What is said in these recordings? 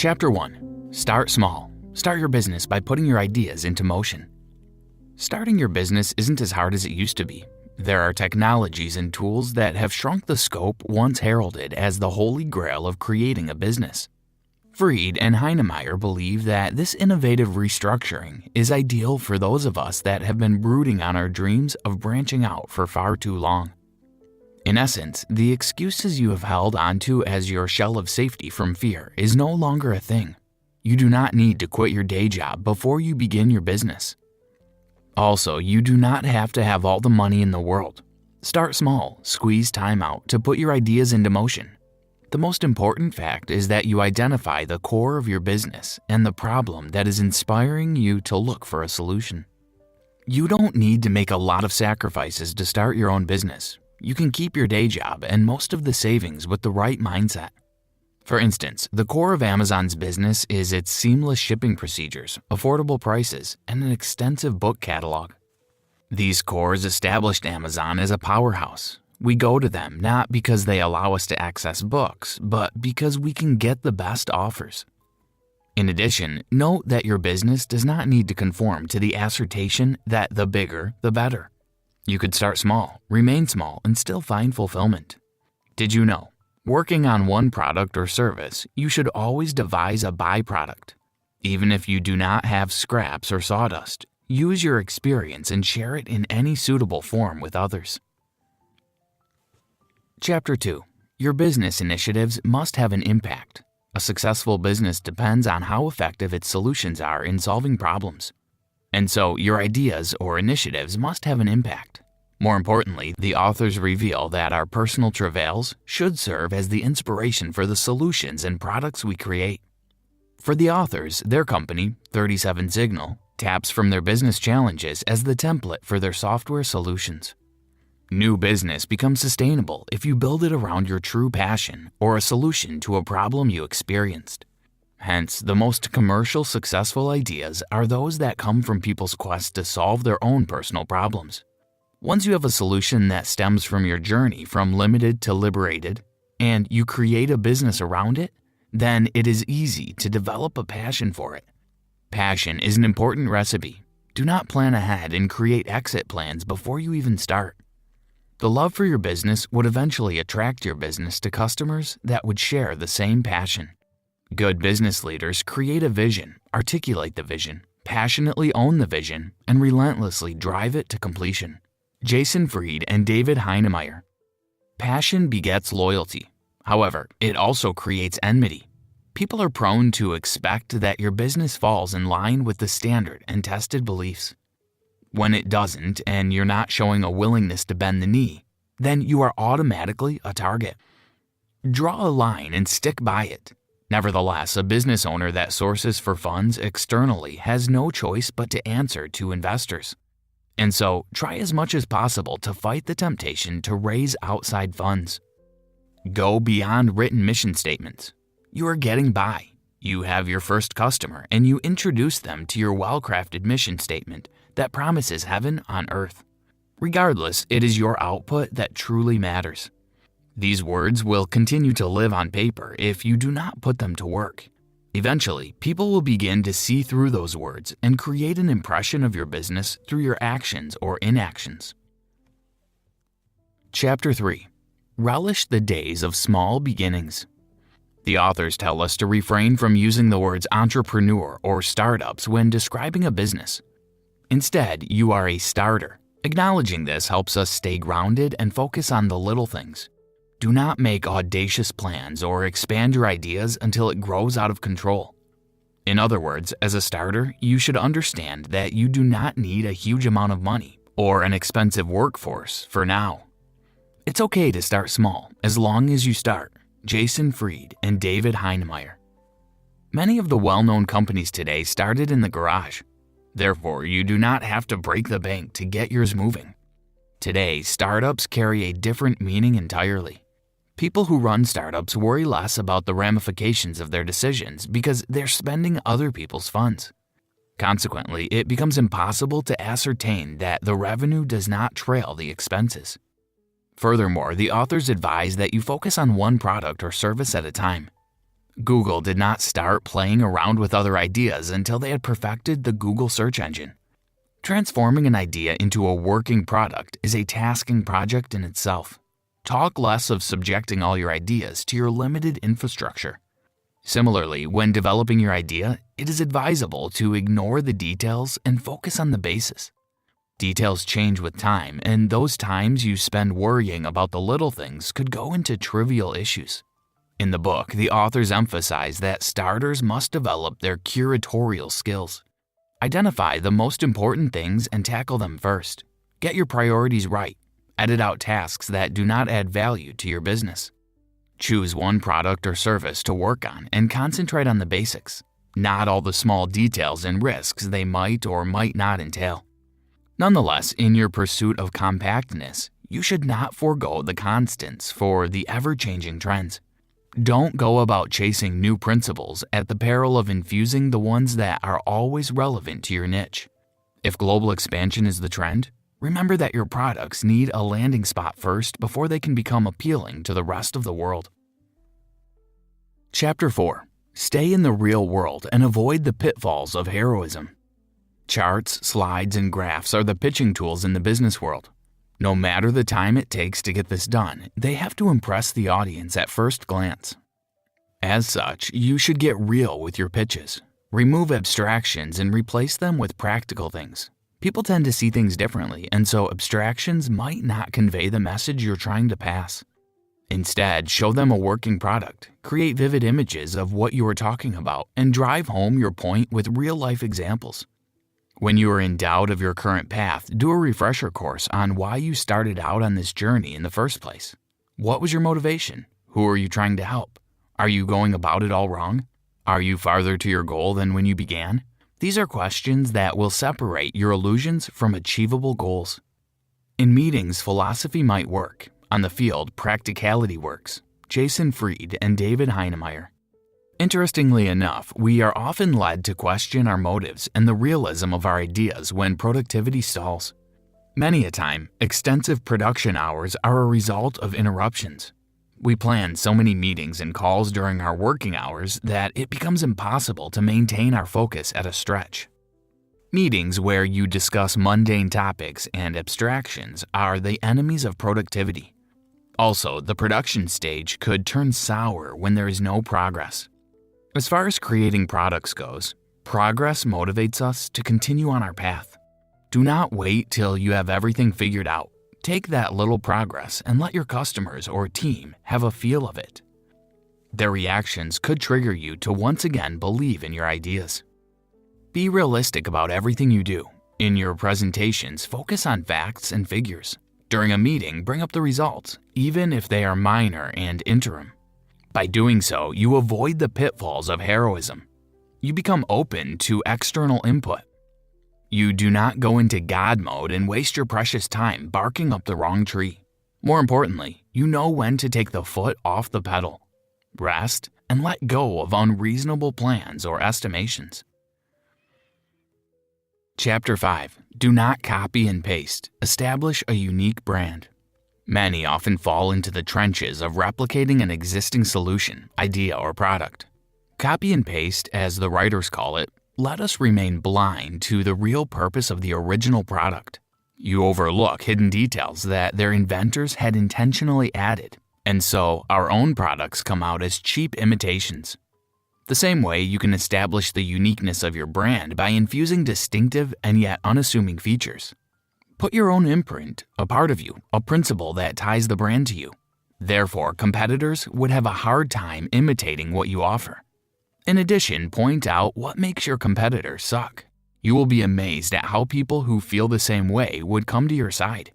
Chapter 1. Start small. Start your business by putting your ideas into motion. Starting your business isn't as hard as it used to be. There are technologies and tools that have shrunk the scope once heralded as the holy grail of creating a business. Fried and Heinemeier believe that this innovative restructuring is ideal for those of us that have been brooding on our dreams of branching out for far too long. In essence, the excuses you have held onto as your shell of safety from fear is no longer a thing. You do not need to quit your day job before you begin your business. Also, you do not have to have all the money in the world. Start small, squeeze time out to put your ideas into motion. The most important fact is that you identify the core of your business and the problem that is inspiring you to look for a solution. You don't need to make a lot of sacrifices to start your own business. You can keep your day job and most of the savings with the right mindset. For instance, the core of Amazon's business is its seamless shipping procedures, affordable prices, and an extensive book catalog. These cores established Amazon as a powerhouse. We go to them not because they allow us to access books, but because we can get the best offers. In addition, note that your business does not need to conform to the assertion that the bigger, the better. You could start small, remain small, and still find fulfillment. Did you know? Working on one product or service, you should always devise a byproduct. Even if you do not have scraps or sawdust, use your experience and share it in any suitable form with others. Chapter 2. Your business initiatives must have an impact. A successful business depends on how effective its solutions are in solving problems. And so, your ideas or initiatives must have an impact. More importantly, the authors reveal that our personal travails should serve as the inspiration for the solutions and products we create. For the authors, their company, 37 Signal, taps from their business challenges as the template for their software solutions. New business becomes sustainable if you build it around your true passion or a solution to a problem you experienced. Hence, the most commercial successful ideas are those that come from people's quest to solve their own personal problems. Once you have a solution that stems from your journey from limited to liberated, and you create a business around it, then it is easy to develop a passion for it. Passion is an important recipe. Do not plan ahead and create exit plans before you even start. The love for your business would eventually attract your business to customers that would share the same passion. Good business leaders create a vision, articulate the vision, passionately own the vision, and relentlessly drive it to completion. Jason Fried and David Heinemeier. Passion begets loyalty. However, it also creates enmity. People are prone to expect that your business falls in line with the standard and tested beliefs. When it doesn't and you're not showing a willingness to bend the knee, then you are automatically a target. Draw a line and stick by it. Nevertheless, a business owner that sources for funds externally has no choice but to answer to investors. And so, try as much as possible to fight the temptation to raise outside funds. Go beyond written mission statements. You are getting by. You have your first customer and you introduce them to your well-crafted mission statement that promises heaven on earth. Regardless, it is your output that truly matters. These words will continue to live on paper if you do not put them to work. Eventually, people will begin to see through those words and create an impression of your business through your actions or inactions. Chapter 3. Relish the days of small beginnings. The authors tell us to refrain from using the words entrepreneur or startups when describing a business. Instead, you are a starter. Acknowledging this helps us stay grounded and focus on the little things. Do not make audacious plans or expand your ideas until it grows out of control. In other words, as a starter, you should understand that you do not need a huge amount of money or an expensive workforce for now. It's okay to start small as long as you start. Jason Fried and David Heinemeier. Many of the well-known companies today started in the garage. Therefore, you do not have to break the bank to get yours moving. Today, startups carry a different meaning entirely. People who run startups worry less about the ramifications of their decisions because they're spending other people's funds. Consequently, it becomes impossible to ascertain that the revenue does not trail the expenses. Furthermore, the authors advise that you focus on one product or service at a time. Google did not start playing around with other ideas until they had perfected the Google search engine. Transforming an idea into a working product is a tasking project in itself. Talk less of subjecting all your ideas to your limited infrastructure. Similarly, when developing your idea, it is advisable to ignore the details and focus on the basis. Details change with time, and those times you spend worrying about the little things could go into trivial issues. In the book, the authors emphasize that starters must develop their curatorial skills. Identify the most important things and tackle them first. Get your priorities right. Edit out tasks that do not add value to your business. Choose one product or service to work on and concentrate on the basics, not all the small details and risks they might or might not entail. Nonetheless, in your pursuit of compactness, you should not forego the constants for the ever-changing trends. Don't go about chasing new principles at the peril of infusing the ones that are always relevant to your niche. If global expansion is the trend, remember that your products need a landing spot first before they can become appealing to the rest of the world. Chapter 4. Stay in the real world and avoid the pitfalls of heroism. Charts, slides, and graphs are the pitching tools in the business world. No matter the time it takes to get this done, they have to impress the audience at first glance. As such, you should get real with your pitches. Remove abstractions and replace them with practical things. People tend to see things differently, and so abstractions might not convey the message you're trying to pass. Instead, show them a working product, create vivid images of what you are talking about, and drive home your point with real-life examples. When you are in doubt of your current path, do a refresher course on why you started out on this journey in the first place. What was your motivation? Who are you trying to help? Are you going about it all wrong? Are you farther to your goal than when you began? These are questions that will separate your illusions from achievable goals. In meetings, philosophy might work. On the field, practicality works. Jason Fried and David Heinemeier. Interestingly enough, we are often led to question our motives and the realism of our ideas when productivity stalls. Many a time, extensive production hours are a result of interruptions. We plan so many meetings and calls during our working hours that it becomes impossible to maintain our focus at a stretch. Meetings where you discuss mundane topics and abstractions are the enemies of productivity. Also, the production stage could turn sour when there is no progress. As far as creating products goes, progress motivates us to continue on our path. Do not wait till you have everything figured out. Take that little progress and let your customers or team have a feel of it. Their reactions could trigger you to once again believe in your ideas. Be realistic about everything you do. In your presentations, focus on facts and figures. During a meeting, bring up the results, even if they are minor and interim. By doing so, you avoid the pitfalls of heroism. You become open to external input. You do not go into God mode and waste your precious time barking up the wrong tree. More importantly, you know when to take the foot off the pedal. Rest and let go of unreasonable plans or estimations. Chapter 5. Do not copy and paste. Establish a unique brand. Many often fall into the trenches of replicating an existing solution, idea, or product. Copy and paste, as the writers call it, let us remain blind to the real purpose of the original product. You overlook hidden details that their inventors had intentionally added, and so our own products come out as cheap imitations. The same way you can establish the uniqueness of your brand by infusing distinctive and yet unassuming features. Put your own imprint, a part of you, a principle that ties the brand to you. Therefore, competitors would have a hard time imitating what you offer. In addition, point out what makes your competitors suck. You will be amazed at how people who feel the same way would come to your side.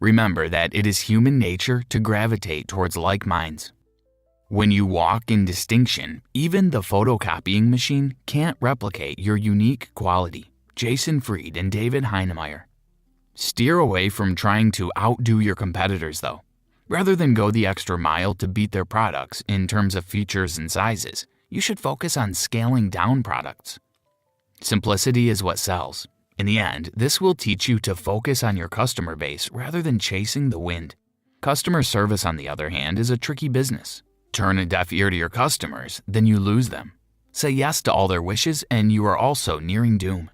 Remember that it is human nature to gravitate towards like minds. When you walk in distinction, even the photocopying machine can't replicate your unique quality. Jason Fried and David Heinemeier. Steer away from trying to outdo your competitors, though. Rather than go the extra mile to beat their products in terms of features and sizes, you should focus on scaling down products. Simplicity is what sells. In the end, this will teach you to focus on your customer base rather than chasing the wind. Customer service, on the other hand, is a tricky business. Turn a deaf ear to your customers, then you lose them. Say yes to all their wishes, and you are also nearing doom.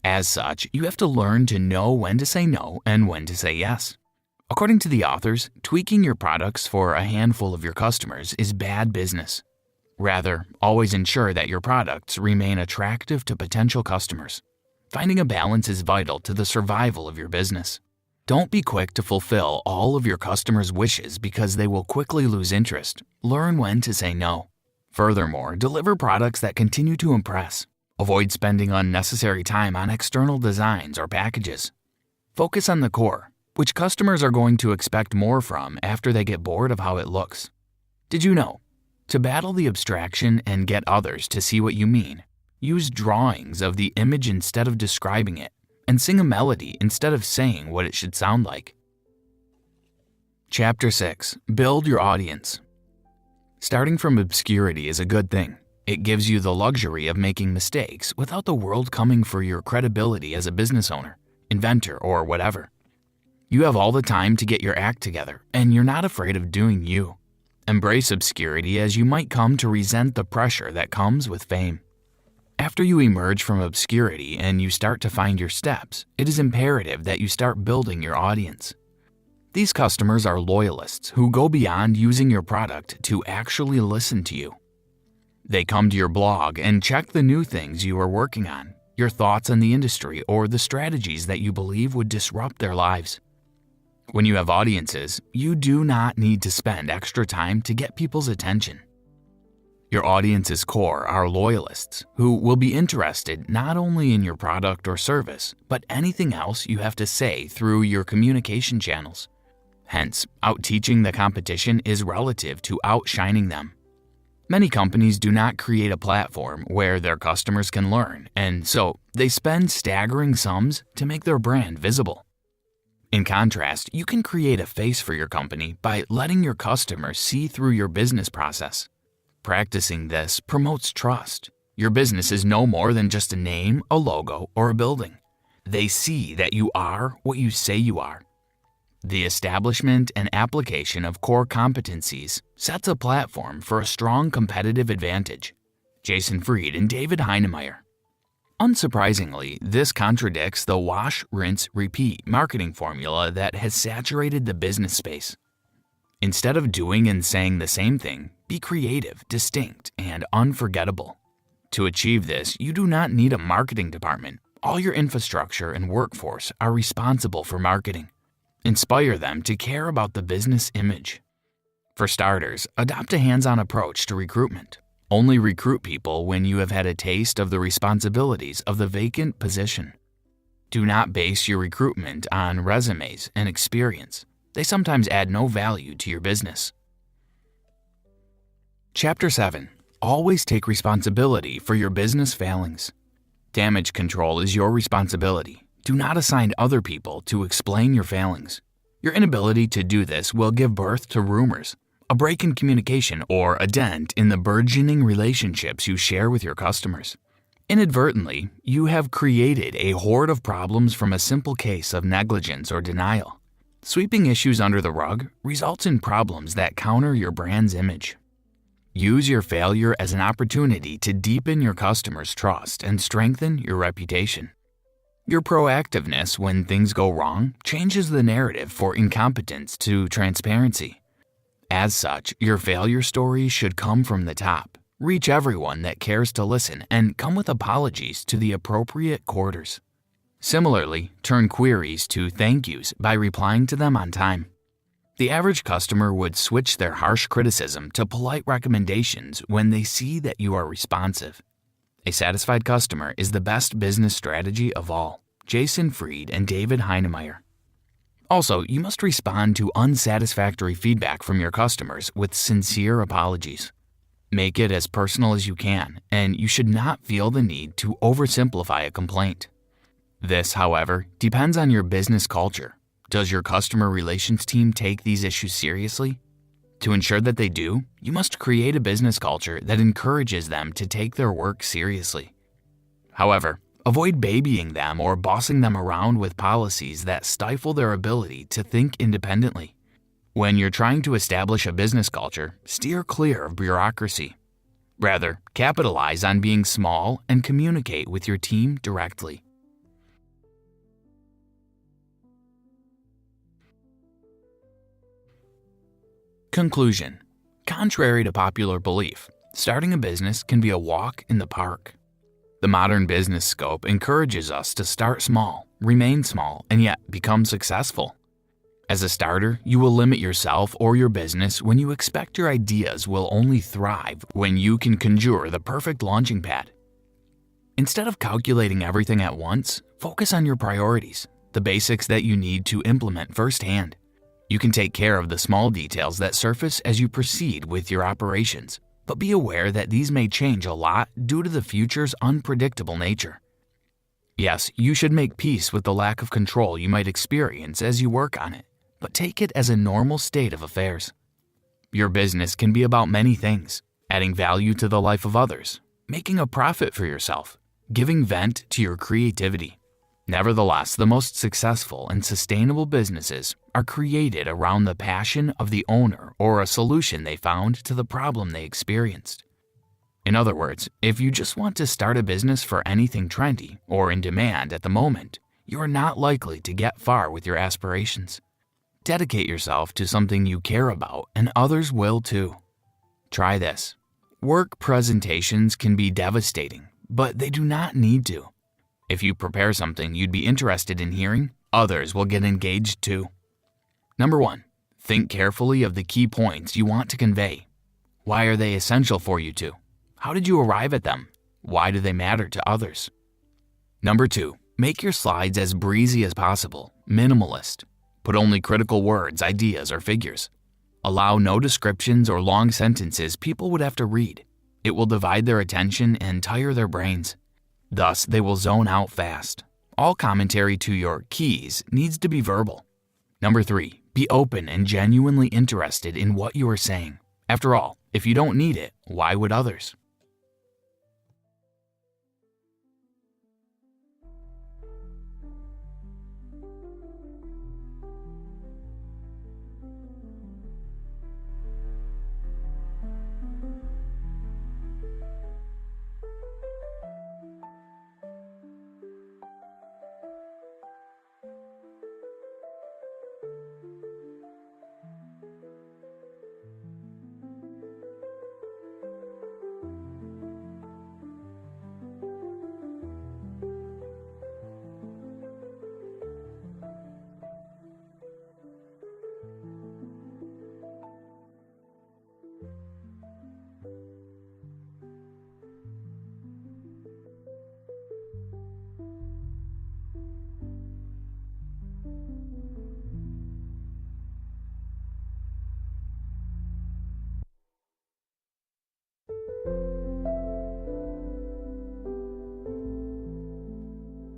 As such, you have to learn to know when to say no and when to say yes. According to the authors, tweaking your products for a handful of your customers is bad business. Rather, always ensure that your products remain attractive to potential customers. Finding a balance is vital to the survival of your business. Don't be quick to fulfill all of your customers' wishes because they will quickly lose interest. Learn when to say no. Furthermore, deliver products that continue to impress. Avoid spending unnecessary time on external designs or packages. Focus on the core, which customers are going to expect more from after they get bored of how it looks. Did you know? To battle the abstraction and get others to see what you mean, use drawings of the image instead of describing it, and sing a melody instead of saying what it should sound like. Chapter 6. Build your audience. Starting from obscurity is a good thing. It gives you the luxury of making mistakes without the world coming for your credibility as a business owner, inventor, or whatever. You have all the time to get your act together, and you're not afraid of doing you. Embrace obscurity as you might come to resent the pressure that comes with fame. After you emerge from obscurity and you start to find your steps, it is imperative that you start building your audience. These customers are loyalists who go beyond using your product to actually listen to you. They come to your blog and check the new things you are working on, your thoughts on the industry, or the strategies that you believe would disrupt their lives. When you have audiences, you do not need to spend extra time to get people's attention. Your audience's core are loyalists who will be interested not only in your product or service, but anything else you have to say through your communication channels. Hence, out-teaching the competition is relative to outshining them. Many companies do not create a platform where their customers can learn, and so they spend staggering sums to make their brand visible. In contrast, you can create a face for your company by letting your customers see through your business process. Practicing this promotes trust. Your business is no more than just a name, a logo, or a building. They see that you are what you say you are. The establishment and application of core competencies sets a platform for a strong competitive advantage. Jason Fried and David Heinemeier. Unsurprisingly, this contradicts the wash, rinse, repeat marketing formula that has saturated the business space. Instead of doing and saying the same thing, be creative, distinct, and unforgettable. To achieve this, you do not need a marketing department. All your infrastructure and workforce are responsible for marketing. Inspire them to care about the business image. For starters, adopt a hands-on approach to recruitment. Only recruit people when you have had a taste of the responsibilities of the vacant position. Do not base your recruitment on resumes and experience. They sometimes add no value to your business. Chapter 7. Always take responsibility for your business failings. Damage control is your responsibility. Do not assign other people to explain your failings. Your inability to do this will give birth to rumors, a break in communication, or a dent in the burgeoning relationships you share with your customers. Inadvertently, you have created a horde of problems from a simple case of negligence or denial. Sweeping issues under the rug results in problems that counter your brand's image. Use your failure as an opportunity to deepen your customers' trust and strengthen your reputation. Your proactiveness when things go wrong changes the narrative for incompetence to transparency. As such, your failure story should come from the top, reach everyone that cares to listen, and come with apologies to the appropriate quarters. Similarly, turn queries to thank yous by replying to them on time. The average customer would switch their harsh criticism to polite recommendations when they see that you are responsive. A satisfied customer is the best business strategy of all. Jason Fried and David Heinemeier. Also, you must respond to unsatisfactory feedback from your customers with sincere apologies. Make it as personal as you can, and you should not feel the need to oversimplify a complaint. This, however, depends on your business culture. Does your customer relations team take these issues seriously? To ensure that they do, you must create a business culture that encourages them to take their work seriously. However, avoid babying them or bossing them around with policies that stifle their ability to think independently. When you're trying to establish a business culture, steer clear of bureaucracy. Rather, capitalize on being small and communicate with your team directly. Conclusion. Contrary to popular belief, starting a business can be a walk in the park. The modern business scope encourages us to start small, remain small, and yet become successful. As a starter, you will limit yourself or your business when you expect your ideas will only thrive when you can conjure the perfect launching pad. Instead of calculating everything at once, focus on your priorities, the basics that you need to implement firsthand. You can take care of the small details that surface as you proceed with your operations, but be aware that these may change a lot due to the future's unpredictable nature. Yes, you should make peace with the lack of control you might experience as you work on it, but take it as a normal state of affairs. Your business can be about many things: adding value to the life of others, making a profit for yourself, giving vent to your creativity. Nevertheless, the most successful and sustainable businesses are created around the passion of the owner or a solution they found to the problem they experienced. In other words, if you just want to start a business for anything trendy or in demand at the moment, you are not likely to get far with your aspirations. Dedicate yourself to something you care about, and others will too. Try this. Work presentations can be devastating, but they do not need to. If you prepare something you'd be interested in hearing, others will get engaged too. Number 1, think carefully of the key points you want to convey. Why are they essential for you to? How did you arrive at them? Why do they matter to others? Number 2, make your slides as breezy as possible, minimalist. Put only critical words, ideas, or figures. Allow no descriptions or long sentences people would have to read. It will divide their attention and tire their brains. Thus, they will zone out fast. All commentary to your keys needs to be verbal. Number 3, be open and genuinely interested in what you are saying. After all, if you don't need it, why would others?